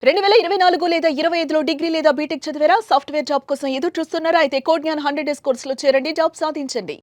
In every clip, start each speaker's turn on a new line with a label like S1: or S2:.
S1: 2024 లేదా 25లో డిగ్రీ లేదా బీటెక్ చదివారా? సాఫ్ట్‌వేర్ జాబ్ కోసం ఎదురు చూస్తున్నారా? అయితే కోడ్‌జ్ఞాన్ 100 డేస్ కోర్సులో చేరండి. జాబ్ సాధించండి.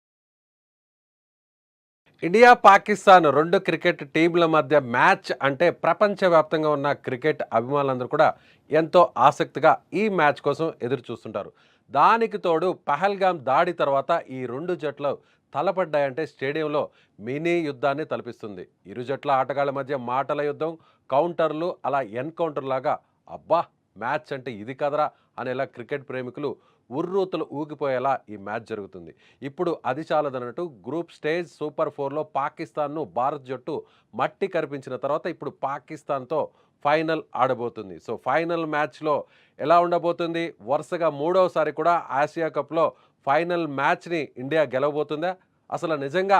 S2: ఇండియా పాకిస్తాన్ 2 క్రికెట్ టీంల మధ్య మ్యాచ్ అంటే ప్రపంచవ్యాప్తంగా ఉన్న క్రికెట్ అభిమానులందరూ కూడా ఎంతో ఆసక్తిగా ఈ మ్యాచ్ కోసం ఎదురు చూస్తుంటారు. దానికి తోడు పహల్గామ్ దాడి తర్వాత ఈ 2 జట్లు తలపడ్డాయంటే స్టేడియంలో మినీ యుద్ధాన్ని తలపిస్తుంది. ఇరు జట్ల ఆటగాళ్ల మధ్య మాటల యుద్ధం, కౌంటర్లు, అలా ఎన్కౌంటర్ లాగా అబ్బా మ్యాచ్ అంటే ఇది కదరా అనేలా క్రికెట్ ప్రేమికులు ఉర్రూతలు ఊగిపోయేలా ఈ మ్యాచ్ జరుగుతుంది. ఇప్పుడు అది చాలదన్నట్టు గ్రూప్ స్టేజ్ సూపర్ 4లో పాకిస్తాన్ను భారత్ జట్టు మట్టి కరిపించిన తర్వాత ఇప్పుడు పాకిస్తాన్తో ఫైనల్ ఆడబోతుంది. సో ఫైనల్ మ్యాచ్లో ఎలా ఉండబోతుంది? వరుసగా మూడవసారి కూడా ఆసియా కప్లో ఫైనల్ మ్యాచ్ని ఇండియా గెలవబోతుందా? అసలు నిజంగా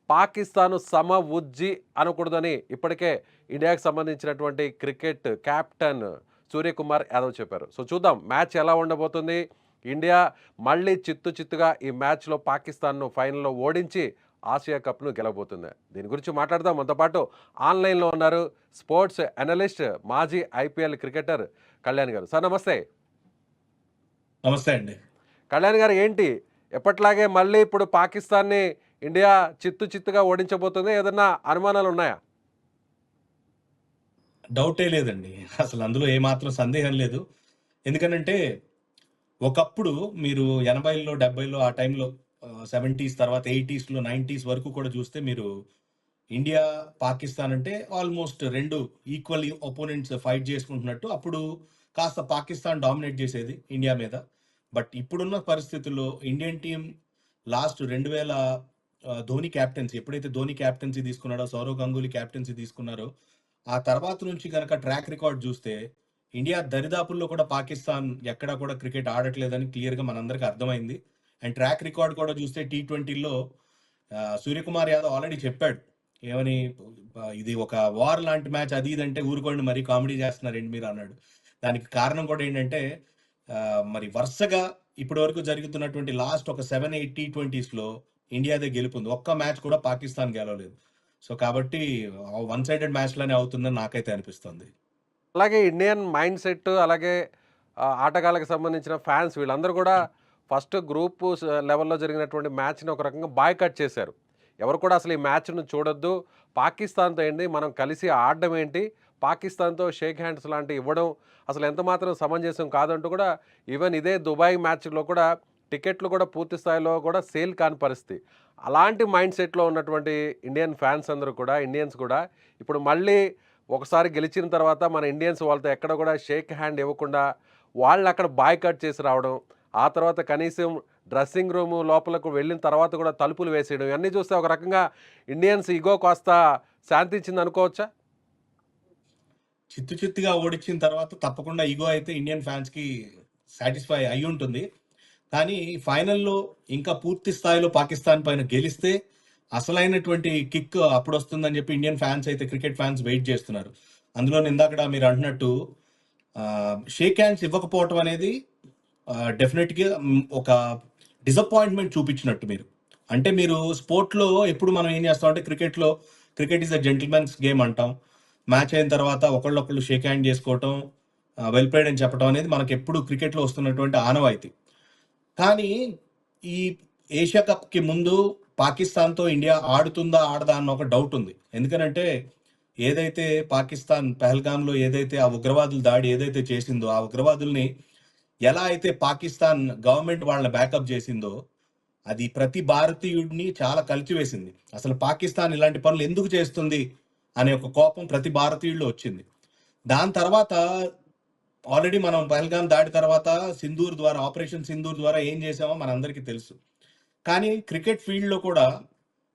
S2: పాకిస్తాను సమ ఉజ్జి అనకూడదని ఇప్పటికే ఇండియాకి సంబంధించినటువంటి క్రికెట్ కెప్టెన్ సూర్యకుమార్ యాదవ్ చెప్పారు. సో చూద్దాం మ్యాచ్ ఎలా ఉండబోతుంది. ఇండియా మళ్ళీ చిత్తుగా ఈ మ్యాచ్లో పాకిస్తాన్ను ఫైనల్లో ఓడించి ఆసియా కప్ను గెలవబోతుంది. దీని గురించి మాట్లాడదాం. మనతో పాటు ఆన్లైన్లో ఉన్నారు స్పోర్ట్స్ అనలిస్ట్, మాజీ ఐపీఎల్ క్రికెటర్ కళ్యాణ్ గారు. సార్ నమస్తే.
S3: నమస్తే అండి.
S2: కళ్యాణ్ గారు, ఏంటి ఎప్పట్లాగే మళ్ళీ ఇప్పుడు పాకిస్తాన్ని ఇండియా చిత్తుగా ఓడించబోతుంది? ఏదన్నా అనుమానాలు ఉన్నాయా?
S3: డౌటే లేదండి. అసలు అందులో ఏమాత్రం సందేహం లేదు. ఎందుకనంటే ఒకప్పుడు మీరు 80లో 70లో ఆ టైంలో 70స్ తర్వాత 80స్లో 90స్ వరకు కూడా చూస్తే మీరు ఇండియా పాకిస్తాన్ అంటే ఆల్మోస్ట్ 2 ఈక్వల్ ఒపోనెంట్స్ ఫైట్ చేసుకుంటున్నట్టు అప్పుడు కాస్త పాకిస్తాన్ డామినేట్ చేసేది ఇండియా మీద. బట్ ఇప్పుడున్న పరిస్థితుల్లో Indian team last 2000 Dhoni captaincy ఎప్పుడైతే ధోని క్యాప్టెన్సీ తీసుకున్నాడో, సౌరవ్ గంగూలీ క్యాప్టెన్సీ తీసుకున్నారో ఆ తర్వాత నుంచి కనుక ట్రాక్ రికార్డ్ చూస్తే ఇండియా దరిదాపుల్లో కూడా పాకిస్తాన్ ఎక్కడా కూడా క్రికెట్ ఆడట్లేదని క్లియర్గా మనందరికీ అర్థమైంది. అండ్ ట్రాక్ రికార్డ్ కూడా చూస్తే T20లో సూర్యకుమార్ యాదవ్ ఆల్రెడీ చెప్పాడు ఏమని, ఇది ఒక వార్ లాంటి మ్యాచ్, అది ఇదంటే ఊరుకోండి మరీ కామెడీ చేస్తున్నారండి మీరు అన్నాడు. దానికి కారణం కూడా ఏంటంటే మరి వరుసగా ఇప్పటి వరకు జరుగుతున్నటువంటి లాస్ట్ ఒక 7-8 T20స్లో ఇండియాదే గెలుపుంది. ఒక్క మ్యాచ్ కూడా పాకిస్తాన్ గెలవలేదు. సో కాబట్టి వన్ సైడెడ్ మ్యాచ్లోనే అవుతుందని నాకైతే అనిపిస్తుంది.
S2: అలాగే ఇండియన్ మైండ్ సెట్, అలాగే ఆటగాళ్ళకి సంబంధించిన ఫ్యాన్స్ వీళ్ళందరూ కూడా ఫస్ట్ గ్రూప్ లెవెల్లో జరిగినటువంటి మ్యాచ్ని ఒక రకంగా బాయ్కట్ చేశారు. ఎవరు కూడా అసలు ఈ మ్యాచ్ను చూడొద్దు, పాకిస్తాన్తో ఏంటి మనం కలిసి ఆడడం ఏంటి, పాకిస్తాన్తో షేక్ హ్యాండ్స్ లాంటివి ఇవ్వడం అసలు ఎంత మాత్రం సమంజసం కాదంటూ కూడా ఈవెన్ ఇదే దుబాయ్ మ్యాచ్లో కూడా టికెట్లు కూడా పూర్తి స్థాయిలో కూడా సేల్ కాని పరిస్థితి. అలాంటి మైండ్ సెట్లో ఉన్నటువంటి ఇండియన్ ఫ్యాన్స్ అందరూ కూడా, ఇండియన్స్ కూడా ఇప్పుడు మళ్ళీ ఒకసారి గెలిచిన తర్వాత మన ఇండియన్స్ వాళ్ళతో ఎక్కడ కూడా షేక్ హ్యాండ్ ఇవ్వకుండా వాళ్ళు అక్కడ బాయ్కట్ చేసి రావడం, ఆ తర్వాత కనీసం డ్రెస్సింగ్ రూమ్ లోపలకు వెళ్ళిన తర్వాత కూడా తలుపులు వేసేయడం, ఇవన్నీ చూస్తే ఒక రకంగా ఇండియన్స్ ఈగో కాస్త శాంతించింది అనుకోవచ్చా?
S3: చిత్తుగా ఓడించిన తర్వాత తప్పకుండా ఈగో అయితే ఇండియన్ ఫ్యాన్స్కి సాటిస్ఫై అయి ఉంటుంది. కానీ ఫైనల్లో ఇంకా పూర్తి స్థాయిలో పాకిస్తాన్ పైన గెలిస్తే అసలైనటువంటి కిక్ అప్పుడు వస్తుందని చెప్పి ఇండియన్ ఫ్యాన్స్ అయితే, క్రికెట్ ఫ్యాన్స్ వెయిట్ చేస్తున్నారు. అందులో ఇందాక మీరు అంటున్నట్టు షేక్ హ్యాండ్స్ ఇవ్వకపోవటం అనేది డెఫినెట్గా ఒక డిసప్పాయింట్మెంట్ చూపించినట్టు మీరు. అంటే మీరు స్పోర్ట్లో ఎప్పుడు మనం ఏం చేస్తాం అంటే cricket is a gentlemen's game అంటాం. మ్యాచ్ అయిన తర్వాత ఒకళ్ళొకళ్ళు షేక్ హ్యాండ్ చేసుకోవటం, వెల్ ప్లేడ్ అని చెప్పడం అనేది మనకు ఎప్పుడు క్రికెట్లో వస్తున్నటువంటి ఆనవాయితీ. కానీ ఈ ఏషియా కప్కి ముందు పాకిస్తాన్తో ఇండియా ఆడుతుందా ఆడదా అన్న ఒక డౌట్ ఉంది. ఎందుకనంటే ఏదైతే పాకిస్తాన్ పహల్గామ్లో ఏదైతే ఆ ఉగ్రవాదుల దాడి ఏదైతే చేసిందో, ఆ ఉగ్రవాదుల్ని ఎలా అయితే పాకిస్తాన్ గవర్నమెంట్ వాళ్ళని బ్యాకప్ చేసిందో అది ప్రతి భారతీయుడిని చాలా కలిచివేసింది. అసలు పాకిస్తాన్ ఇలాంటి పనులు ఎందుకు చేస్తుంది అనే ఒక కోపం ప్రతి భారతీయుడిలో వచ్చింది. దాని తర్వాత ఆల్రెడీ మనం పహల్గామ్ దాడి తర్వాత ఆపరేషన్ సింధూర్ ద్వారా ఏం చేసామో మనందరికీ తెలుసు. కానీ క్రికెట్ ఫీల్డ్లో కూడా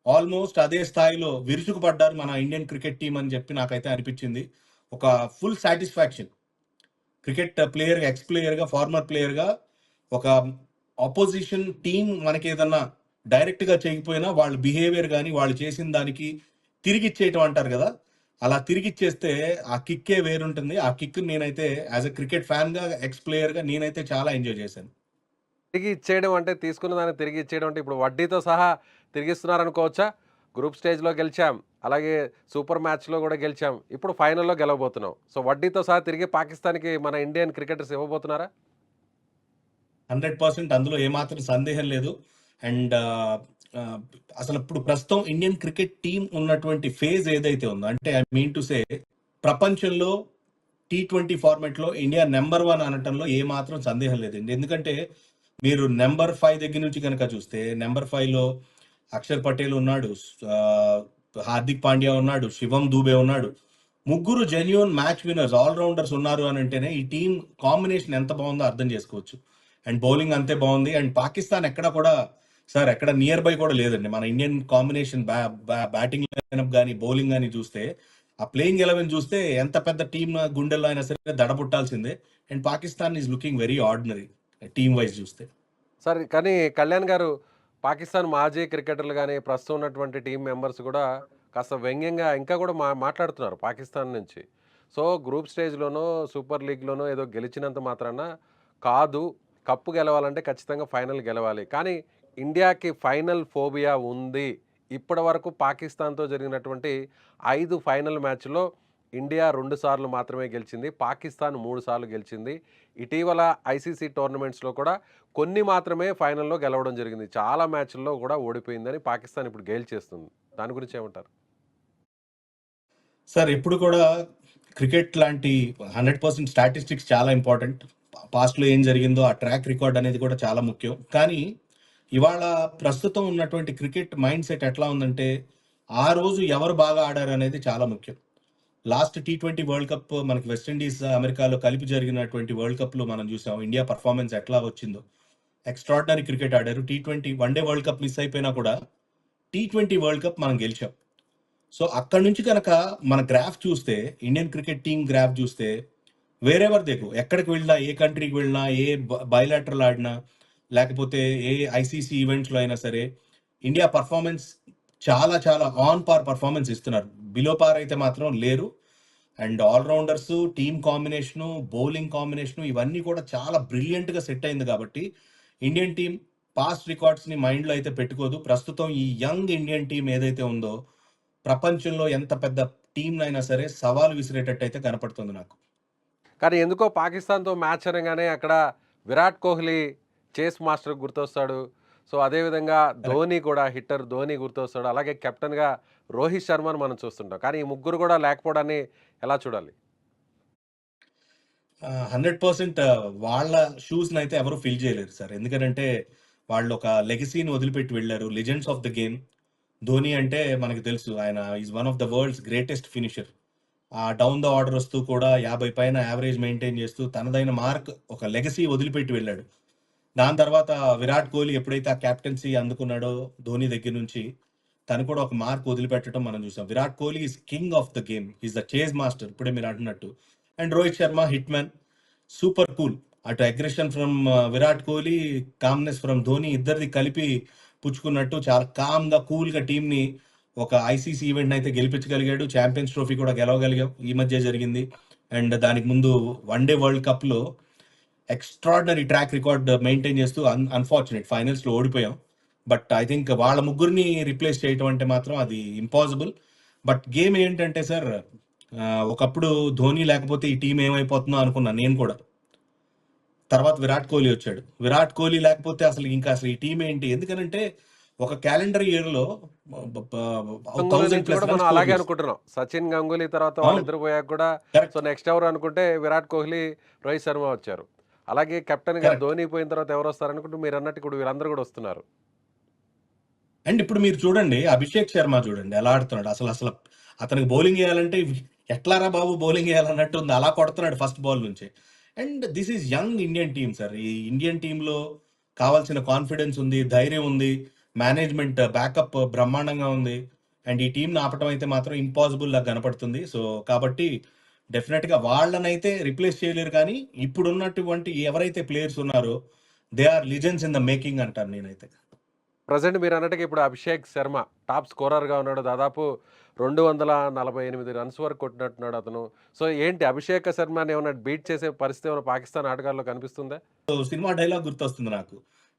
S3: ఆల్మోస్ట్ అదే స్థాయిలో విరుచుకుపడ్డారు మన ఇండియన్ క్రికెట్ టీం అని చెప్పి నాకైతే అనిపించింది. ఒక ఫుల్ సాటిస్ఫాక్షన్ క్రికెట్ ప్లేయర్గా, ఎక్స్ ప్లేయర్గా, ఫార్మర్ ప్లేయర్గా ఒక ఆపోజిషన్ టీం మనకి ఏదన్నా డైరెక్ట్గా చేయకపోయినా వాళ్ళ బిహేవియర్ కానీ వాళ్ళు చేసిన దానికి తిరిగి ఇచ్చేయటం అంటారు కదా, అలా తిరిగి ఇచ్చేస్తే ఆ కిక్కే వేరుంటుంది. ఆ కిక్ నేనైతే యాజ్ ఎ క్రికెట్ ఫ్యాన్గా, ఎక్స్ ప్లేయర్గా నేనైతే చాలా ఎంజాయ్ చేశాను.
S2: తిరిగి ఇచ్చేయడం అంటే, తీసుకున్న దాన్ని తిరిగి ఇచ్చేయడం అంటే ఇప్పుడు వడ్డీతో సహా తిరిగిస్తున్నారనుకోవచ్చా? గ్రూప్ స్టేజ్లో గెలిచాం, అలాగే సూపర్ మ్యాచ్‌లో గూడా గెలిచాం. ఇప్పుడు ఫైనల్‌లో గెలవబోతున్నాం. సో వడ్డీతో సహా తిరిగి పాకిస్తాన్‌కి మన ఇండియన్ క్రికెటర్స్ ఇవ్వబోతున్నారా?
S3: 100% అందులో ఏమాత్రం సందేహం లేదు. అండ్ ఆహ్, అసలిప్పుడు ప్రస్తుతం ఇండియన్ క్రికెట్ టీమ్ ఉన్నటువంటి ఫేజ్ ఏదైతే ఉందో, అంటే ఐ మీన్ టు సే ప్రపంచంలో టీ20 ఫార్మాట్‌లో ఇండియా నంబర్ 1 అనటంలో ఏమాత్రం సందేహం లేదండి. ఎందుకంటే మీరు నంబర్ 5 దగ్గర నుంచి గనక చూస్తే, నంబర్ 5లో అక్షర్ పటేల్ ఉన్నాడు. ఆహ్, హార్దిక్ పాండ్యా ఉన్నాడు. శివం దూబే ఉన్నాడు. ముగ్గురు genuine match winners, all rounders ఉన్నారు అనంటేనే ఈ టీమ్ కాంబినేషన్ ఎంత బాగుందో అర్థం చేసుకోవచ్చు. అండ్ బౌలింగ్ అంతే బాగుంది. అండ్ పాకిస్తాన్ ఎక్కడ కూడా సార్ ఎక్కడ నియర్ బై కూడా లేదండి. మన ఇండియన్ కాంబినేషన్ బ్యాటింగ్ లైనప్ గాని, బౌలింగ్ గాని చూస్తే, ఆ ప్లేయింగ్ 11 చూస్తే ఎంత పెద్ద టీమ్ గుండెల్లో అయినా సరే దడబుట్టాల్సిందే. And Pakistan is looking very ordinary team wise చూస్తే.
S2: సరే కానీ కళ్యాణ్ గారు పాకిస్తాన్ మాజీ క్రికెటర్లు గాని, ప్రస్తుతం ఉన్నటువంటి టీమ్ మెంబర్స్ గూడా కాస్త వ్యంగ్యంగా ఇంకా గూడా మాట్లాడుతున్నారు పాకిస్తాన్ నుంచి. సో గ్రూప్ స్టేజ్‌లోనో, సూపర్ లీగ్‌లోనో ఏదో గెలిచినంత మాత్రాన కాదు. కప్పు గెలవాలంటే ఖచ్చితంగా ఫైనల్ గెలవాలి. కానీ ఇండియాకి ఫైనల్ ఫోబియా ఉంది. ఇప్పటివరకు పాకిస్తాన్‌తో జరిగినటువంటి 5 ఫైనల్ మ్యాచ్‌లో ఇండియా 2 సార్లు మాత్రమే గెలిచింది. పాకిస్తాన్ 3 సార్లు గెలిచింది. ఇటీవల ఐసీసీ టోర్నమెంట్స్‌లో కూడా కొన్ని మాత్రమే ఫైనల్‌లో గెలవడం జరిగింది. చాలా మ్యాచ్‌ల్లో కూడా ఓడిపోయిందని పాకిస్తాన్ ఇప్పుడు గేల్ చేస్తుంది. దాని గురించి ఏమంటారు?
S3: సార్ ఎప్పుడు కూడా క్రికెట్ లాంటి 100% స్టాటిస్టిక్స్ చాలా ఇంపార్టెంట్. పాస్ట్‌లో ఏం జరిగిందో ఆ ట్రాక్ రికార్డ్ అనేది కూడా చాలా ముఖ్యం. కానీ ఇవాళ ప్రస్తుతం ఉన్నటువంటి క్రికెట్ మైండ్ సెట్ ఎట్లా ఉందంటే, ఆ రోజు ఎవరు బాగా ఆడారనేది చాలా ముఖ్యం. లాస్ట్ టీ20 వరల్డ్ కప్ మనకి వెస్టిండీస్, అమెరికాలో కలిపి జరిగినటువంటి వరల్డ్ కప్‌లో మనం చూసాం. ఇండియా పర్ఫార్మెన్స్ ఎట్లా వచ్చిందో. ఎక్స్ట్రార్డినరీ క్రికెట్ ఆడారు. T20 one day world cup miss అయిపోయినా కూడా టీ20 వరల్డ్ కప్ మనం గెలిచాం. సో అక్కడి నుంచి కనుక మన గ్రాఫ్ చూస్తే, ఇండియన్ క్రికెట్ టీమ్ గ్రాఫ్ చూస్తే, వేరెవర్ దే గో, ఎక్కడికి వెళ్ళినా, ఏ కంట్రీకి వెళ్ళినా, ఏ బైలాటరల్ ఆడినా, లేకపోతే ఏ ఐసీసీ ఈవెంట్స్‌లో అయినా సరే, ఇండియా పర్ఫార్మెన్స్ చాలా చాలా ఆన్ పార్ పర్ఫార్మెన్స్ ఇస్తున్నారు. బిలో పార్ అయితే మాత్రం లేరు. And all rounders, team combination, bowling combination ఇవన్నీ కూడా చాలా బ్రిలియంట్‌గా సెట్ అయింది కాబట్టి, ఇండియన్ టీమ్ పాస్ట్ రికార్డ్స్‌ని మైండ్‌లో అయితే పెట్టుకోదు. ప్రస్తుతం ఈ యంగ్ ఇండియన్ టీమ్ ఏదైతే ఉందో, ప్రపంచంలో ఎంత పెద్ద టీమ్‌నైనా సరే సవాలు విసిరేటట్టయితే కనపడుతుంది నాకు.
S2: కానీ ఎందుకో పాకిస్తాన్‌తో మ్యాచ్ అనగానే అక్కడ విరాట్ కోహ్లీ చేస్ మాస్టర్ గుర్తొస్తాడు. సో అదేవిధంగా
S3: కరెక్ట్.
S2: ధోని కూడా హిట్టర్ ధోని గుర్తొస్తాడు. అలాగే కెప్టెన్‌గా రోహిత్ శర్మను మనం చూస్తుంటాం. కానీ ఈ ముగ్గురు కూడా లేకపోవడాన్ని ఎలా చూడాలి?
S3: 100% వాళ్ళ షూస్‌నైతే ఎవరు ఫిల్ చేయలేరు సార్. ఎందుకనంటే, వాళ్ళొక లెగసీని వదిలిపెట్టి వెళ్లారు. Legends of the game. Dhoni అంటే మనకు తెలుసు. ఆయన is one of the world's greatest finisher. Down the order వస్తూ కూడా 50 పైన యావరేజ్ మెయింటైన్ చేస్తూ తనదైన మార్క్, ఒక లెగసీ వదిలిపెట్టి వెళ్ళాడు. దాని తర్వాత విరాట్ కోహ్లీ ఎప్పుడైతే ఆ కెప్టెన్సీ అందుకున్నాడో ధోని దగ్గర నుంచి, తను కూడా ఒక మార్క్ వదిలిపెట్టడం మనం చూసాం. Virat Kohli is king of the game. Is the chase master ఇప్పుడే మీరు అంటున్నట్టు. And Rohit Sharma hit man. Super cool. అటు aggression from Virat Kohli, calmness from Dhoni ఇద్దరిది కలిపి పుచ్చుకున్నట్టు చాలా కామ్‌గా, కూల్‌గా టీమ్‌ని ఒక ఐసీసీ ఈవెంట్‌నయితే గెలిపించగలిగాడు. ఛాంపియన్స్ ట్రోఫీ కూడా గెలవగలిగాం. ఈ మధ్య జరిగింది. అండ్ దానికి ముందు వన్ డే వరల్డ్ కప్‌లో ఎక్స్ట్రార్డినరీ ట్రాక్ రికార్డ్ మెయింటైన్ చేస్తూ అన్‌ఫార్చునేట్ ఫైనల్స్‌లో ఓడిపోయాం. బట్ ఐ థింక్ వాళ్ళ ముగ్గురిని రిప్లేస్ చేయటం అంటే మాత్రం అది ఇంపాసిబుల్. బట్ గేమ్ ఏంటంటే సార్, ఒకప్పుడు ధోని లేకపోతే ఈ టీమ్ ఏమైపోతుందో అనుకున్నా నేను కూడా. తర్వాత విరాట్ కోహ్లీ వచ్చాడు. విరాట్ కోహ్లీ లేకపోతే అసలు ఈ టీమ్ ఏంటి? ఎందుకనంటే ఒక క్యాలెండర్ ఇయర్‌లో బ బ
S2: గంగూలీ
S3: 1000
S2: నుంచి
S3: ప్లస్
S2: కూడా మనం
S3: రన్స్ స్కోర్
S2: అలాగే
S3: చేసాం.
S2: అనుకుంటున్నాం. సచిన్, గంగూలీ తర్వాత
S3: అవును.
S2: వాళ్ళిద్దరు పోయాక కూడా సో
S3: కరెక్ట్.
S2: నెక్స్ట్ ఎవరు అనుకుంటే విరాట్ కోహ్లీ, రోహిత్ శర్మ వచ్చారు. అలాగే కెప్టెన్‌గా
S3: కరెక్ట్.
S2: ధోని పోయిన తర్వాత ఎవరొస్తారనుకుంటే మీరన్నట్టు ఇప్పుడు వీళ్ళందరూ కూడా వస్తున్నారు.
S3: అండ్ ఇప్పుడు మీరు చూడండి, అభిషేక్ శర్మ చూడండి ఎలా ఆడుతున్నాడు. అసలు అతనికి బౌలింగ్ ఎయాలంటే ఎట్లారా బాబు బౌలింగ్ ఎయాలన్నట్టు ఉంది. అలా కొడుతున్నాడు ఫస్ట్ బాల్ నుంచే. And this is young Indian team sir. ఈ ఇండియన్ టీమ్‌లో కావాల్సిన కాన్ఫిడెన్స్ ఉంది, ధైర్యం ఉంది, మేనేజ్‌మెంట్ బ్యాకప్ బ్రహ్మాండంగా ఉంది. అండ్ ఈ టీమ్‌ని ఆపటం అయితే మాత్రం ఇంపాసిబుల్ లాగా కనపడుతుంది. సో, కాబట్టి డెఫినిట్‌గా వాళ్ళనైతే రిప్లేస్ చేయలేరు కానీ, ఇప్పుడున్నటువంటి ఎవరైతే ప్లేయర్స్ ఉన్నారో, they are legends in the making అంటాను నేనైతే.
S2: ప్రెజెంట్ మీరన్నట్టుగా ఇప్పుడు అభిషేక్ శర్మ టాప్ స్కోరర్‌గా ఉన్నాడు. దాదాపు 248 రన్స్ వరకు కొట్టినట్టున్నాడు అతను. సో ఏంటి అభిషేక్ శర్మని ఏమన్నా బీట్ చేసే పరిస్థితి ఏమైనా పాకిస్తాన్ ఆటగాళ్ళలో కనిపిస్తుందా?
S3: సో, సినిమా డైలాగ్ గుర్తొస్తుంది నాకు.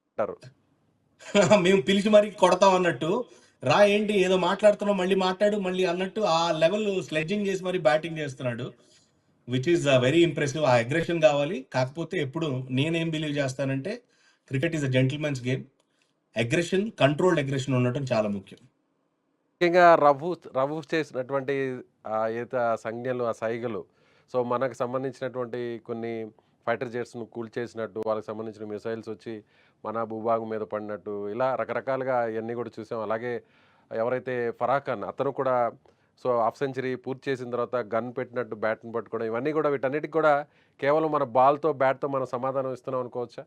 S2: అంటారు.
S3: మేము పిలిచి మరీ కొడతాం అన్నట్టు. రా ఏంటి ఏదో మాట్లాడుతున్నావు మళ్ళీ మాట్లాడు మళ్ళీ అన్నట్టు ఆ లెవెల్ స్లెడ్జింగ్ చేసి మరి బ్యాటింగ్ చేస్తున్నాడు. Which is very impressive. ఆ అగ్రెషన్ కావాలి. కాకపోతే ఎప్పుడు నేనేం బిలీవ్ చేస్తానంటే cricket is a gentlemen's game. Aggression, controlled aggression ఉండటం చాలా ముఖ్యం.
S2: ముఖ్యంగా రఘు చేసినటువంటి ఏదైతే ఆ సంజ్ఞలు, ఆ సైగలు, సో మనకు సంబంధించినటువంటి కొన్ని ఫైటర్ జెట్స్‌ను కూల్చేసినట్టు, వాళ్ళకి సంబంధించిన మిసైల్స్ వచ్చి మన భూభాగం మీద పడినట్టు, ఇలా రకరకాలుగా ఇయన్నీ కూడా చూసాం. అలాగే ఎవరైతే ఫరా ఖాన్ అతను కూడా సో హాఫ్ సెంచరీ పూర్తి చేసిన తర్వాత గన్ పెట్టినట్టు బ్యాట్‌ని పట్టుకోవడం, ఇవన్నీ కూడా వీటన్నిటికి కూడా కేవలం మన బాల్‌తో, బ్యాట్‌తో మనం సమాధానం ఇస్తున్నాం అనుకోవచ్చా?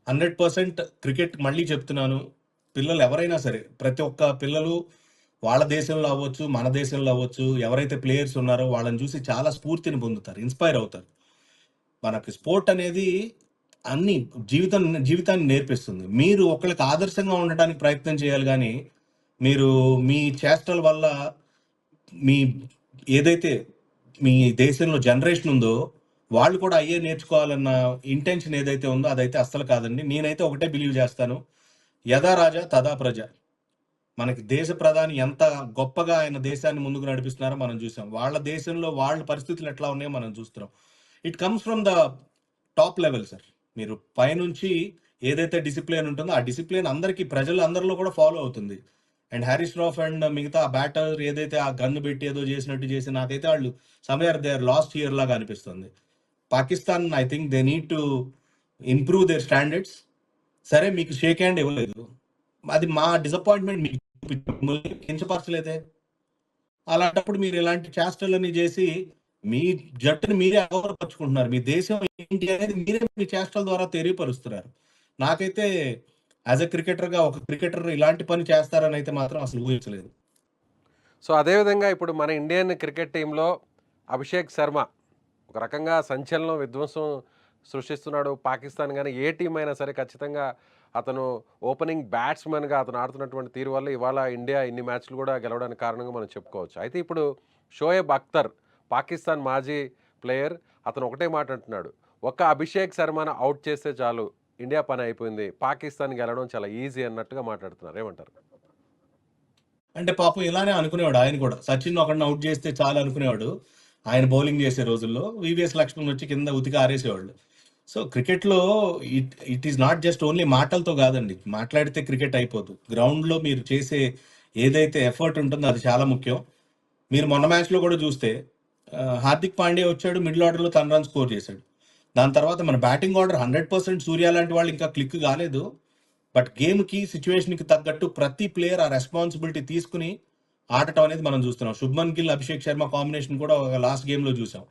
S3: 100% క్రికెట్ మళ్ళీ చెప్తున్నాను. పిల్లలు ఎవరైనా సరే, ప్రతి ఒక్క పిల్లలు వాళ్ళ దేశంలో అవ్వచ్చు, మన దేశంలో అవ్వచ్చు, ఎవరైతే ప్లేయర్స్ ఉన్నారో వాళ్ళని చూసి చాలా స్ఫూర్తిని పొందుతారు. ఇన్‌స్పైర్ అవుతారు. మనకి స్పోర్ట్ అనేది అన్ని జీవితాన్ని నేర్పిస్తుంది. మీరు ఒకళ్ళకి ఆదర్శంగా ఉండటానికి ప్రయత్నం చేయాలి గానీ, మీరు మీ చేష్టల వల్ల మీ ఏదైతే మీ దేశంలో జనరేషన్ ఉందో, వాళ్ళు కూడా అయ్యే నేర్చుకోవాలన్న ఇంటెన్షన్ ఏదైతే ఉందో అదైతే అస్సలు కాదండి. నేనైతే ఒకటే బిలీవ్ చేస్తాను. యథా రాజా తథా ప్రజ. మనకి దేశ ప్రధాని ఎంత గొప్పగా ఆయన దేశాన్ని ముందుకు నడిపిస్తున్నారో మనం చూసాం. వాళ్ళ దేశంలో వాళ్ళ పరిస్థితులు ఎట్లా ఉన్నాయో మనం చూస్తున్నాం. It comes from the top level sir. మీరు పైనుంచి ఏదైతే డిసిప్లిన్ ఉంటుందో, ఆ డిసిప్లిన్ అందరికీ ప్రజలు అందరిలో కూడా ఫాలో అవుతుంది. అండ్ హారిస్ రాఫ్ అండ్ మిగతా బ్యాటర్ ఏదైతే ఆ గన్ పెట్టి ఏదో చేసినట్టు చేసి నాకైతే వాళ్ళు somewhere they are lost here లాగా అనిపిస్తుంది. Pakistan I think they need to improve their standards. సరే మీకు షేక్ హ్యాండ్ ఇవ్వలేదు. అది మా డిసప్పాయింట్‌మెంట్ మీకు మిమ్మల్ని కించపరచలేదే. అలాంటప్పుడు మీరు ఇలాంటి చేష్టలన్నీ చేసి మీ జట్టుని మీరే అగౌరవపరుచుకుంటున్నారు. మీ దేశం ఏంటి అనేది మీరే మీ చేష్టల ద్వారా తెలియపరుస్తున్నారు. నాకైతే యాస్ ఎ క్రికెటర్‌గా ఒక క్రికెటర్ ఇలాంటి పని చేస్తారని అయితే మాత్రం అసలు ఊహించలేదు.
S2: సో అదేవిధంగా ఇప్పుడు మన ఇండియన్ క్రికెట్ టీంలో అభిషేక్ శర్మ ఒక రకంగా సంచలనం, విధ్వంసం సృష్టిస్తున్నాడు. పాకిస్తాన్ గాని ఏ టీం అయినా సరే ఖచ్చితంగా అతను ఓపెనింగ్ బ్యాట్స్‌మెన్‌గా అతను ఆడుతున్నటువంటి తీరు వల్ల ఇవాళ ఇండియా ఇన్ని మ్యాచ్‌లు కూడా గెలవడానికి కారణంగా మనం చెప్పుకోవచ్చు. అయితే ఇప్పుడు షోయబ్ అఖ్తర్ పాకిస్తాన్ మాజీ ప్లేయర్, అతను ఒకటే మాట అంటున్నాడు. ఒక్క అభిషేక్ శర్మను ఔట్ చేస్తే చాలు ఇండియా పని అయిపోయింది. పాకిస్తాన్ గెలవడం చాలా ఈజీ అన్నట్టుగా మాట్లాడుతున్నారు. ఏమంటారు?
S3: అంటే పాపం ఇలానే అనుకునేవాడు ఆయన కూడా. సచిన్ ఒకడిని ఔట్ చేస్తే చాలు అనుకునేవాడు. ఆయన బౌలింగ్ చేసే రోజుల్లో. వీవీఎస్ లక్ష్మణ్ వచ్చి కింద ఉతికి ఆరేసేవాళ్ళు. సో క్రికెట్‌లో it is not just only మాటలతో కాదండి. మాట్లాడితే క్రికెట్ అయిపోదు. గ్రౌండ్‌లో మీరు చేసే ఏదైతే ఎఫర్ట్ ఉంటుందో అది చాలా ముఖ్యం. మీరు మొన్న మ్యాచ్‌లో కూడా చూస్తే హార్దిక్ పాండ్యా వచ్చాడు. మిడిల్ ఆర్డర్‌లో తన రన్ స్కోర్ చేశాడు. దాని తర్వాత మన బ్యాటింగ్ ఆర్డర్ 100% సూర్య లాంటి వాళ్ళు ఇంకా క్లిక్ కాలేదు. బట్ గేమ్‌కి, సిట్యుయేషన్‌కి తగ్గట్టు ప్రతి ప్లేయర్ ఆ రెస్పాన్సిబిలిటీ తీసుకొని ఆడటం అనేది మనం చూస్తున్నాం. శుభ్మన్ గిల్, అభిషేక్ శర్మ కాంబినేషన్ కూడా ఒక లాస్ట్ గేమ్‌లో చూసాం.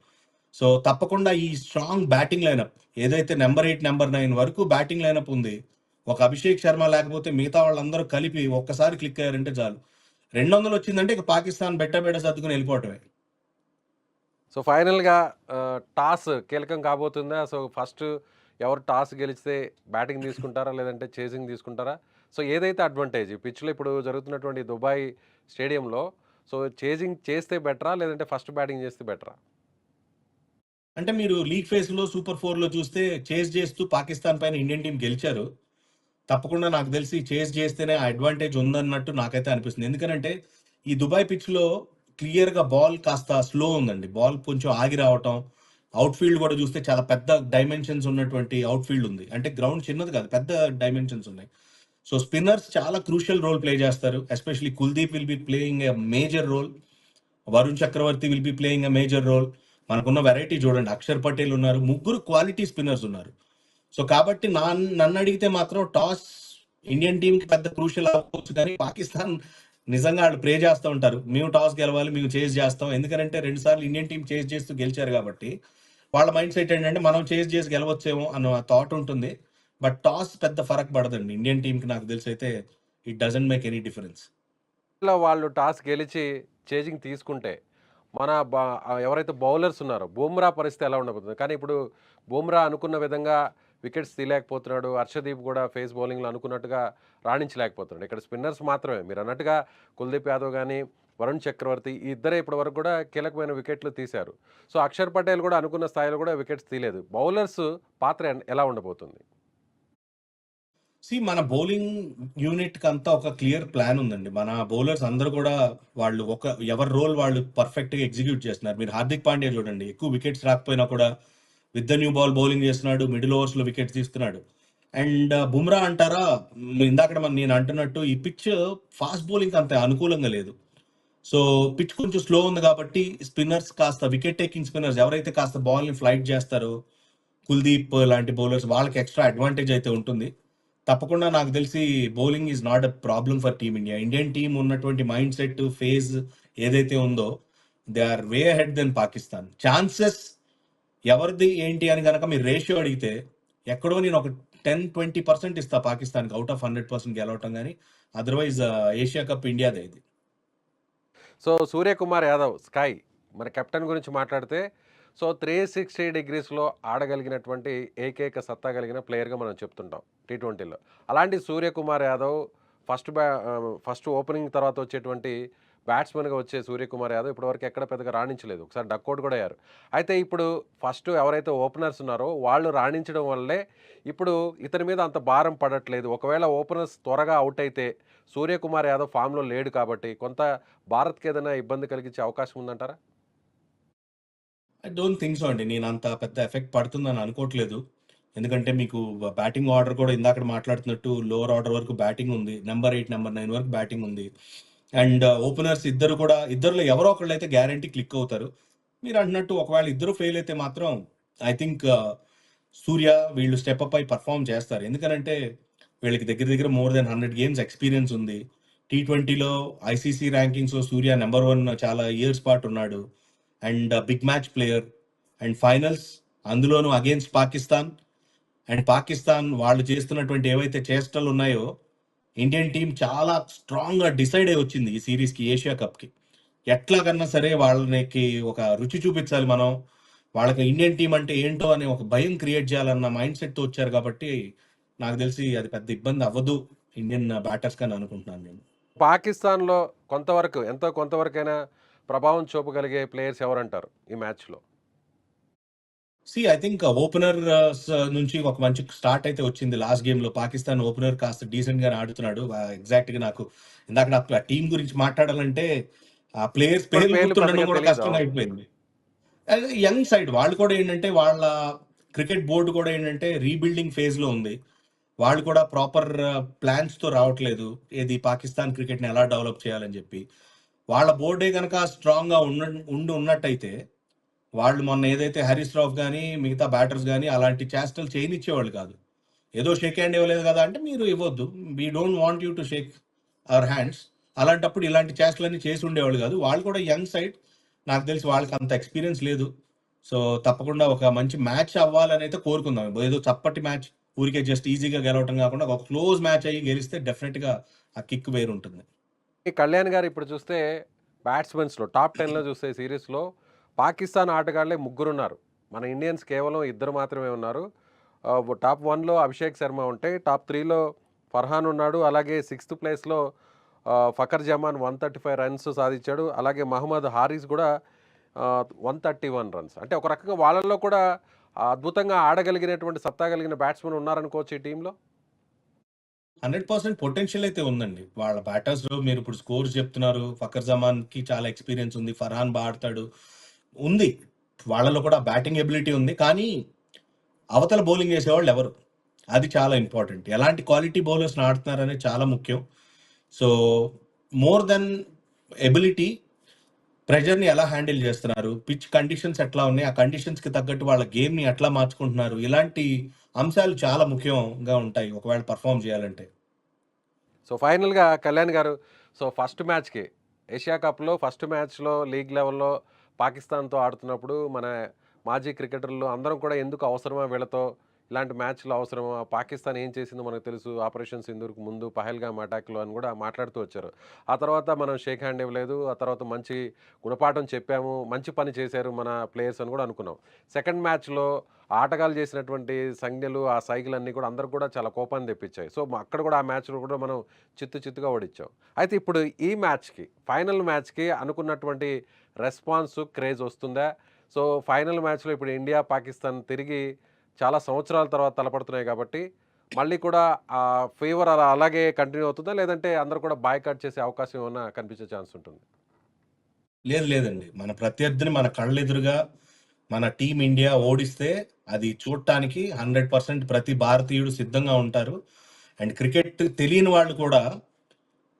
S3: సో తప్పకుండా ఈ స్ట్రాంగ్ బ్యాటింగ్ లైనప్ ఏదైతే నంబర్ 8, నంబర్ 9 వరకు బ్యాటింగ్ లైనప్ ఉంది. ఒక అభిషేక్ శర్మ లేకపోతే మిగతా వాళ్ళందరూ కలిపి ఒక్కసారి క్లిక్ అయ్యారంటే చాలు. 200 వచ్చిందంటే ఇక పాకిస్తాన్ బెట్ట సర్దుకొని వెళ్ళిపోవటమే.
S2: సో ఫైనల్‌గా టాస్ కీలకం కాబోతుందా? సో ఫస్ట్ ఎవరు టాస్ గెలిస్తే బ్యాటింగ్ తీసుకుంటారా? లేదంటే చేసింగ్ తీసుకుంటారా? సో ఏదైతే అడ్వాంటేజ్ ఈ పిచ్‌లో ఇప్పుడు జరుగుతున్నటువంటి దుబాయ్ స్టేడియంలో సో చేజింగ్ చేస్తే బెటరా? లేదంటే ఫస్ట్ బ్యాటింగ్ చేస్తే బెటరా?
S3: అంటే మీరు లీగ్ ఫేజ్‌లో, సూపర్ 4లో చూస్తే చేస్ చేస్తూ పాకిస్తాన్ పైన ఇండియన్ టీమ్ గెలిచారు. తప్పకుండా నాకు తెలిసి చేస్ చేస్తేనే ఆ అడ్వాంటేజ్ ఉందన్నట్టు నాకైతే అనిపిస్తుంది. ఎందుకనంటే ఈ దుబాయ్ పిచ్‌లో క్లియర్‌గా బాల్ కాస్త స్లో ఉందండి. బాల్ కొంచెం ఆగి రావటం. ఔట్‌ఫీల్డ్ కూడా చూస్తే చాలా పెద్ద డైమెన్షన్స్ ఉన్నటువంటి ఔట్‌ఫీల్డ్ ఉంది. అంటే గ్రౌండ్ చిన్నది కాదు. పెద్ద డైమెన్షన్స్ ఉన్నాయి. సో స్పిన్నర్స్ చాలా క్రూషియల్ రోల్ ప్లే చేస్తారు. Especially Kuldeep will be playing a major role. Varun Chakravarthy will be playing a major role. మనకున్న వెరైటీ చూడండి. అక్షర్ పటేల్ ఉన్నారు. ముగ్గురు క్వాలిటీ స్పిన్నర్స్ ఉన్నారు. సో కాబట్టి నన్నడిగితే మాత్రం టాస్ ఇండియన్ టీమ్‌కి పెద్ద క్రూషియల్ అవ్వకపోవచ్చు కానీ, పాకిస్తాన్ నిజంగా ఆళ్ళు ప్రే చేస్తా ఉంటారు. మేము టాస్ గెలవాలి, మేము చేజ్ చేస్తాం. ఎందుకనంటే 2 సార్లు ఇండియన్ టీమ్ చేజ్ చేస్తూ గెలిచారు కాబట్టి, వాళ్ళ మైండ్ సెట్ ఏంటంటే మనం చేజ్ చేసి గెలవచ్చేమో అన్న థాట్ ఉంటుంది. బట్ టాస్ పెద్ద ఫరక్ పడదండి. ఇండియన్ టీమ్‌కి నాకు తెలిసైతే it doesn't make any difference.
S2: ఇలా వాళ్ళు టాస్ గెలిచి చేజింగ్ తీసుకుంటే మన ఎవరైతే బౌలర్స్ ఉన్నారో బుమ్రా పరిస్థితి ఎలా ఉండబోతుంది? కానీ ఇప్పుడు బుమ్రా అనుకున్న విధంగా వికెట్స్ తీయలేకపోతున్నాడు. హర్షదీప్ కూడా ఫేస్ బౌలింగ్‌లో అనుకున్నట్టుగా రాణించలేకపోతున్నాడు. ఇక్కడ స్పిన్నర్స్ మాత్రమే మీరన్నట్టుగా కుల్దీప్ యాదవ్ గానీ, వరుణ్ చక్రవర్తి ఈ ఇద్దరే ఇప్పటివరకు కూడా కీలకమైన వికెట్లు తీశారు. సో అక్షర్ పటేల్ కూడా అనుకున్న స్థాయిలో కూడా వికెట్స్ తీయలేదు. బౌలర్స్ పాత్ర ఎలా ఉండబోతుంది?
S3: మన బౌలింగ్ యూనిట్‌కి అంతా ఒక క్లియర్ ప్లాన్ ఉందండి. మన బౌలర్స్ అందరూ కూడా వాళ్ళు ఎవరి రోల్ వాళ్ళు పర్ఫెక్ట్‌గా ఎగ్జిక్యూట్ చేస్తున్నారు. మీరు హార్దిక్ పాండ్యా చూడండి. ఎక్కువ వికెట్స్ రాకపోయినా కూడా with the new ball bowling చేస్తున్నాడు. మిడిల్ ఓవర్స్‌లో వికెట్స్ తీస్తున్నాడు. అండ్ బుమ్రా అంటారా, ఇందాకడ నేను అంటున్నట్టు ఈ పిచ్ ఫాస్ట్ బౌలింగ్‌కి అంత అనుకూలంగా లేదు. సో, పిచ్ కొంచెం స్లో ఉంది కాబట్టి స్పిన్నర్స్ కాస్త వికెట్ టేకింగ్ స్పిన్నర్స్ ఎవరైతే కాస్త బాల్‌ని ఫ్లైట్ చేస్తారో, కుల్దీప్ లాంటి బౌలర్స్ వాళ్ళకి ఎక్స్‌ట్రా అడ్వాంటేజ్ అయితే ఉంటుంది. తప్పకుండా నాకు తెలిసి bowling is not a problem for team India. Indian team ఉన్నటువంటి మైండ్ సెట్, ఫేజ్ ఏదైతే ఉందో they are way ahead than Pakistan. Chances ఎవరిది ఏంటి అని గనక మీరు రేషియో అడిగితే ఎక్కడో నేను ఒక 10-20% ఇస్తా పాకిస్తాన్‌కి ఔట్ ఆఫ్ 100% గెలవటం గాని. అదర్‌వైజ్ ఏషియా కప్ ఇండియాదే ఇది.
S2: సో సూర్యకుమార్ యాదవ్ స్కై మరి కెప్టెన్ గురించి మాట్లాడితే సో 360 డిగ్రీస్లో ఆడగలిగినటువంటి ఏకైక సత్తా కలిగిన ప్లేయర్గా మనం చెప్తుంటాం T20లో. అలాంటి సూర్యకుమార్ యాదవ్ ఫస్ట్ ఓపెనింగ్ తర్వాత వచ్చేటువంటి బ్యాట్స్మెన్గా వచ్చే సూర్యకుమార్ యాదవ్ ఇప్పటివరకు ఎక్కడ పెద్దగా రాణించలేదు. ఒకసారి డక్అవుట్ కూడా అయ్యారు. అయితే ఇప్పుడు ఫస్ట్ ఎవరైతే ఓపెనర్స్ ఉన్నారో వాళ్ళు రాణించడం వల్లే ఇప్పుడు ఇతని మీద అంత భారం పడట్లేదు. ఒకవేళ ఓపెనర్స్ త్వరగా అవుట్ అయితే సూర్యకుమార్ యాదవ్ ఫామ్‌లో లేడు కాబట్టి కొంత భారత్‌కి ఏదైనా ఇబ్బంది కలిగించే అవకాశం ఉందంటారా?
S3: ఐ డోంట్ థింక్ సో అండి. నేనంత పెద్ద ఎఫెక్ట్ పడుతుందని అనుకోవట్లేదు. ఎందుకంటే మీకు బ్యాటింగ్ ఆర్డర్ కూడా ఇందాకడ మాట్లాడుతున్నట్టు లోవర్ ఆర్డర్ వరకు బ్యాటింగ్ ఉంది. నంబర్ 8, నంబర్ 9 వరకు బ్యాటింగ్ ఉంది. అండ్ ఓపెనర్స్ ఇద్దరు కూడా ఇద్దరిలో ఎవరో ఒకళ్ళైతే గ్యారంటీ క్లిక్ అవుతారు. మీరంటున్నట్టు ఒకవేళ ఇద్దరు ఫెయిల్ అయితే మాత్రం ఐ థింక్ సూర్య వీళ్ళు స్టెప్ అప్ అయి పెర్ఫార్మ్ చేస్తారు. ఎందుకనంటే వీళ్ళకి దగ్గర దగ్గర మోర్ దెన్ 100 గేమ్స్ ఎక్స్‌పీరియన్స్ ఉంది. టీ20లో ఐసీసీ ర్యాంకింగ్స్‌లో సూర్య నంబర్ 1 చాలా ఇయర్స్ పాటు ఉన్నాడు. And big match player. And finals అందులోనూ అగైన్స్ట్ పాకిస్తాన్. అండ్ పాకిస్తాన్ వాళ్ళు చేస్తున్నటువంటి ఏవైతే చేష్టలు ఉన్నాయో ఇండియన్ టీం చాలా స్ట్రాంగ్‌గా డిసైడ్ అయ్యి వచ్చింది ఈ సీరీస్‌కి, ఏషియా కప్‌కి. ఎట్లాగన్నా సరే వాళ్ళకి ఒక రుచి చూపించాలి మనం. వాళ్ళకి ఇండియన్ టీం అంటే ఏంటో అనే ఒక భయం క్రియేట్ చేయాలన్న మైండ్ సెట్‌తో వచ్చారు కాబట్టి నాకు తెలిసి అది పెద్ద ఇబ్బంది అవ్వదు ఇండియన్ బ్యాటర్స్‌కి అని అనుకుంటున్నాను నేను.
S2: పాకిస్తాన్‌లో కొంతవరకు ఎంతో కొంతవరకైనా ప్రభావం చూపగలిగే ప్లేయర్స్ ఎవరంటారు ఈ మ్యాచ్‌లో?
S3: ఐ థింక్ ఓపెనర్స్ నుంచి ఒక మంచి స్టార్ట్ అయితే వచ్చింది లాస్ట్ గేమ్‌లో. పాకిస్తాన్ ఓపెనర్ కాస్త డీసెంట్‌గానే ఆడుతున్నాడు. ఎగ్జాక్ట్‌గా నాకు ఇందాక నాకు ఆ టీమ్ గురించి మాట్లాడాలంటే ఆ ప్లేయర్స్
S2: ఇప్పుడు
S3: పేర్లు
S2: పేర్లు
S3: గుర్తుండడం
S2: పెద్దగా
S3: కూడా
S2: తెలీదు.
S3: కష్టంగా
S2: అవును.
S3: అయిపోయింది. అదే యంగ్ సైడ్ వాళ్ళు కూడా ఏంటంటే వాళ్ళ క్రికెట్ బోర్డ్ కూడా ఏంటంటే రీబిల్డింగ్ ఫేజ్‌లో ఉంది. వాళ్ళు కూడా ప్రాపర్ ప్లాన్స్‌తో రావట్లేదు. ఏది పాకిస్తాన్ క్రికెట్‌ని ఎలా డెవలప్ చేయాలని చెప్పి. వాళ్ళ బోర్డే గనక స్ట్రాంగ్‌గా ఉన్నట్టయితే వాళ్ళు మొన్న ఏదైతే హరీష్ రావు గాని, మిగతా బ్యాటర్స్ గాని అలాంటి చేష్టలు చేయనిచ్చేవాళ్ళు కాదు. ఏదో షేక్ హ్యాండ్ ఇవ్వలేదు కదా అంటే మీరు ఇవ్వొద్దు. We don't want you to shake our hands. అలాంటప్పుడు ఇలాంటి చేష్టలన్నీ చేసి ఉండేవాళ్ళు కాదు. వాళ్ళు కూడా యంగ్ సైడ్. నాకు తెలిసి వాళ్ళకి అంత ఎక్స్‌పీరియన్స్ లేదు. సో, తప్పకుండా ఒక మంచి మ్యాచ్ అవ్వాలనైతే కోరుకుందాం. ఏదో చప్పటి మ్యాచ్ ఊరికే జస్ట్ ఈజీగా గెలవటం కాకుండా ఒక క్లోజ్ మ్యాచ్ అయ్యి గెలిస్తే డెఫినిట్‌గా ఆ కిక్ వేరుంటుంది.
S2: ఈ కళ్యాణ్ గారు ఇప్పుడు చూస్తే బ్యాట్స్‌మెన్స్‌లో టాప్ 10లో చూస్తే సిరీస్‌లో పాకిస్తాన్ ఆటగాళ్ళే ముగ్గురున్నారు. మన ఇండియన్స్ కేవలం ఇద్దరు మాత్రమే ఉన్నారు. టాప్ 1లో అభిషేక్ శర్మ ఉంటే టాప్ 3లో ఫర్హాన్ ఉన్నాడు. అలాగే సిక్స్త్ ప్లేస్‌లో ఫఖర్ జమాన్ 135 రన్స్ సాధించాడు. అలాగే మహమ్మద్ హారిస్ కూడా 131 రన్స్. అంటే ఒక రకంగా వాళ్ళల్లో కూడా అద్భుతంగా ఆడగలిగినటువంటి సత్తా కలిగిన బ్యాట్స్‌మెన్ ఉన్నారనుకోవచ్చు ఈ టీమ్‌లో.
S3: 100% పొటెన్షియల్ అయితే ఉందండి. వాళ్ళ బ్యాటర్స్‌లో మీరిప్పుడు స్కోర్స్ చెప్తున్నారు. ఫఖర్ జమాన్‌కి చాలా ఎక్స్‌పీరియన్స్ ఉంది. ఫర్హాన్ ఆడతాడు. ఉంది. వాళ్ళలో కూడా బ్యాటింగ్ ఎబిలిటీ ఉంది. కానీ అవతల బౌలింగ్ చేసేవాళ్ళు ఎవరు? అది చాలా ఇంపార్టెంట్. ఎలాంటి క్వాలిటీ బౌలర్స్‌ని ఆడుతున్నారనేది చాలా ముఖ్యం. సో, మోర్ దెన్ ఎబిలిటీ ప్రెషర్‌ని ఎలా హ్యాండిల్ చేస్తున్నారు? పిచ్ కండిషన్స్ ఎట్లా ఉన్నాయి? ఆ కండిషన్స్‌కి తగ్గట్టు వాళ్ళ గేమ్‌ని ఎట్లా మార్చుకుంటున్నారు? ఇలాంటి అంశాలు చాలా ముఖ్యంగా ఉంటాయి ఒకవేళ పెర్ఫార్మ్ చేయాలంటే.
S2: సో ఫైనల్‌గా కళ్యాణ్ గారు, సో ఫస్ట్ మ్యాచ్‌కి ఏషియా కప్‌లో ఫస్ట్ మ్యాచ్‌లో లీగ్ లెవెల్‌లో పాకిస్తాన్‌తో ఆడుతున్నప్పుడు మన మాజీ క్రికెటర్లు అందరం కూడా ఎందుకు అవసరమా వీళ్ళతో? ఇలాంటి మ్యాచ్‌లు అవసరమా? పాకిస్తాన్ ఏం చేసిందో మనకు తెలుసు. ఆపరేషన్ సింధూర్‌కి ముందు పహల్గామ్ అటాక్‌లో అని కూడా మాట్లాడుతూ వచ్చారు. ఆ తర్వాత మనం షేక్ హ్యాండ్ ఇవ్వలేదు. ఆ తర్వాత మంచి గుణపాఠం చెప్పాము. మంచి పని చేశారు మన ప్లేయర్స్ అని కూడా అనుకున్నాం. సెకండ్ మ్యాచ్‌లో ఆటగాళ్ళు చేసినటువంటి సంజ్ఞలు, ఆ సైగలన్నీ కూడా అందరికి కూడా చాలా కోపాన్ని తెప్పించాయి. సో అక్కడ కూడా ఆ మ్యాచ్‌లో కూడా మనం చిత్తుగా ఓడించాం. అయితే ఇప్పుడు ఈ మ్యాచ్‌కి, ఫైనల్ మ్యాచ్‌కి అనుకున్నటువంటి రెస్పాన్స్, క్రేజ్ వస్తుందా? సో ఫైనల్ మ్యాచ్‌లో ఇప్పుడు ఇండియా, పాకిస్తాన్ తిరిగి చాలా సంవత్సరాల తర్వాత తలపడుతున్నాయి కాబట్టి, మళ్ళీ కూడా ఆ ఫేవర్ అలా అలాగే కంటిన్యూ అవుతుందా, లేదంటే అందరూ కూడా బాయ్కాట్ చేసే అవకాశం ఏమైనా కనిపించే ఛాన్స్ ఉంటుంది?
S3: లేదండి. మన ప్రత్యర్థిని మన కళ్ళెదురుగా మన టీమ్ ఇండియా ఓడిస్తే అది చూడటానికి 100% ప్రతి భారతీయుడు సిద్ధంగా ఉంటారు. అండ్ క్రికెట్ తెలియని వాళ్ళు కూడా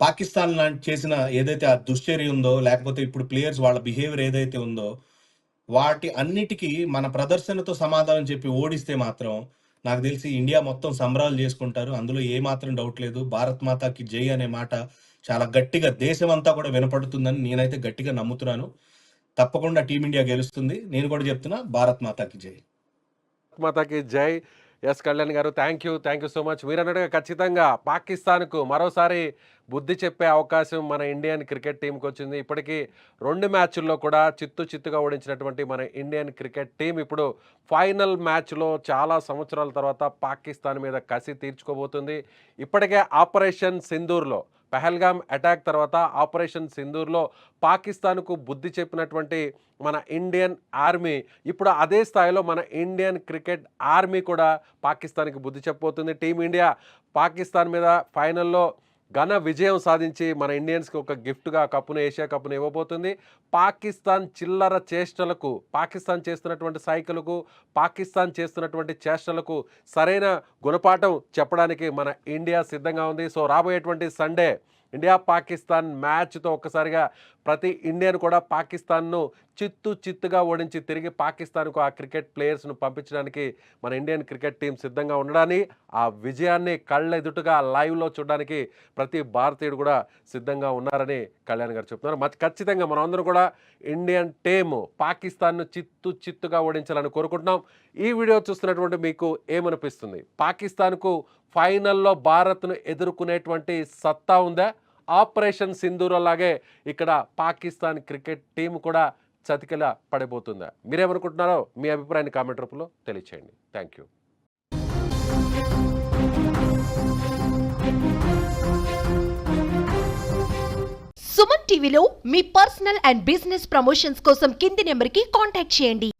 S3: పాకిస్తాన్ లాంటి చేసిన ఏదైతే ఆ దుశ్చర్య ఉందో, లేకపోతే ఇప్పుడు ప్లేయర్స్ వాళ్ళ బిహేవియర్ ఏదైతే ఉందో, వాటి అన్నిటికీ మన ప్రదర్శనతో సమాధానం చెప్పి ఓడిస్తే మాత్రం నాకు తెలిసి ఇండియా మొత్తం సంబరాలు చేసుకుంటారు. అందులో ఏ మాత్రం డౌట్ లేదు. భారత్ మాతాకి జై అనే మాట చాలా గట్టిగా దేశమంతా కూడా వినపడుతుందని నేనైతే గట్టిగా నమ్ముతున్నాను. తప్పకుండా టీమిండియా గెలుస్తుంది. నేను కూడా చెప్తున్నా భారత్ మాతాకి జై.
S2: మాతాకి జై. ఎస్ కళ్యాణ్ గారు, థ్యాంక్ యూ సో మచ్. మీరు అన్నట్టుగా ఖచ్చితంగా పాకిస్తాన్కు మరోసారి బుద్ధి చెప్పే అవకాశం మన ఇండియన్ క్రికెట్ టీంకి వచ్చింది. ఇప్పటికీ 2 మ్యాచ్ల్లో కూడా చిత్తుగా ఓడించినటువంటి మన ఇండియన్ క్రికెట్ టీం ఇప్పుడు ఫైనల్ మ్యాచ్లో చాలా సంవత్సరాల తర్వాత పాకిస్తాన్ మీద కసి తీర్చుకోబోతుంది. ఇప్పటికే ఆపరేషన్ సింధూర్లో, పహల్గామ్ అటాక్ తర్వాత ఆపరేషన్ సింధూర్లో పాకిస్తాన్కు బుద్ధి చెప్పినటువంటి మన ఇండియన్ ఆర్మీ ఇప్పుడు అదే స్థాయిలో మన ఇండియన్ క్రికెట్ ఆర్మీ కూడా పాకిస్తాన్కి బుద్ధి చెప్పబోతుంది. టీమిండియా పాకిస్తాన్ మీద ఫైనల్లో ఘన విజయం సాధించి మన ఇండియన్స్కి ఒక గిఫ్ట్గా కప్పును, ఏషియా కప్పును ఇవ్వబోతుంది. పాకిస్తాన్ చిల్లర చేష్టలకు, పాకిస్తాన్ చేస్తున్నటువంటి సైకిల్కు, పాకిస్తాన్ చేస్తున్నటువంటి చేష్టలకు సరైన గుణపాఠం చెప్పడానికి మన ఇండియా సిద్ధంగా ఉంది. సో రాబోయేటువంటి సండే ఇండియా పాకిస్తాన్ మ్యాచ్తో ఒక్కసారిగా ప్రతి ఇండియన్ కూడా పాకిస్తాన్ను చిత్తుగా ఓడించి తిరిగి పాకిస్తాన్కు ఆ క్రికెట్ ప్లేయర్స్ను పంపించడానికి మన ఇండియన్ క్రికెట్ టీం సిద్ధంగా ఉండడాన్ని, ఆ విజయాన్ని కళ్ళెదుటుగా లైవ్లో చూడడానికి ప్రతి భారతీయుడు కూడా సిద్ధంగా ఉన్నారని కళ్యాణ్ గారు చెప్తున్నారు. ఖచ్చితంగా మనం అందరం కూడా ఇండియన్ టీమ్ పాకిస్తాన్ను చిత్తుగా ఓడించాలని కోరుకుంటున్నాం. ఈ వీడియో చూస్తున్నటువంటి మీకు ఏమనిపిస్తుంది? పాకిస్తాన్కు ఫైనల్లో భారత్ను ఎదుర్కొనేటువంటి సత్తా ఉందా? ఆపరేషన్ సింధూర్ లాగే ఇక్కడ పాకిస్తాన్ క్రికెట్ టీం కూడా చతికిల పడిపోతుందా? మీరేమనుకుంటున్నారో మీ అభిప్రాయాన్ని కామెంట్ రూపంలో తెలియచేయండి. Thank you.
S4: సుమన్ టీవీలో మీ పర్సనల్ అండ్ బిజినెస్ ప్రమోషన్స్ కోసం కింది నెంబర్కి కాంటాక్ట్ చేయండి.